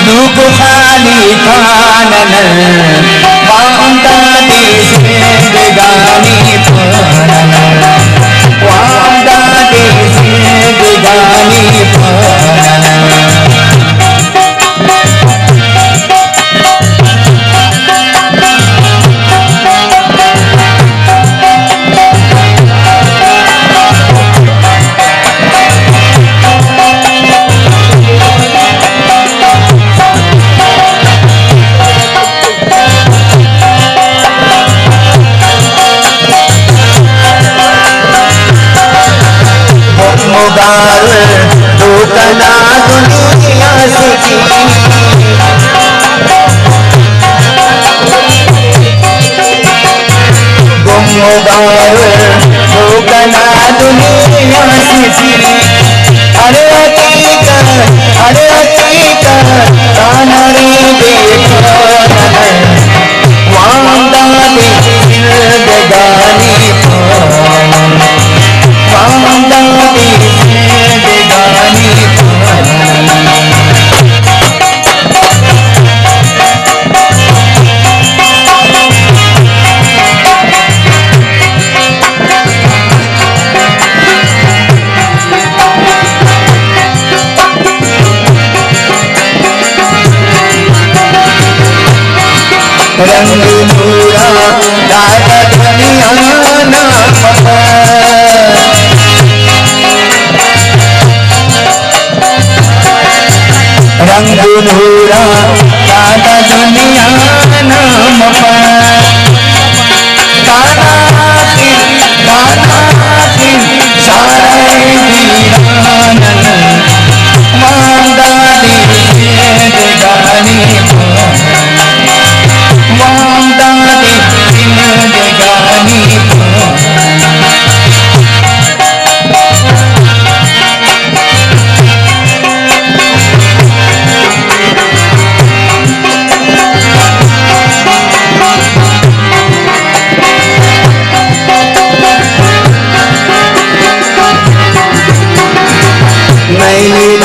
दुख खाली खानन वामदाती जिंदगानी पानन वामदाती जिंदगानी पानन मुगार दूतना दुनिया सुखी मुगार दूतना दुनिया सुखी अरे हकीकत ताना रे देखो वामदानी जिंदगानी वामदानी जिंदगानी रंग नूरा दादा धनिया रंग नूरा दादा दुनिया नाम सारे वीरानन वामदानी जिंदगानी वामदानी जिंदगानी मैली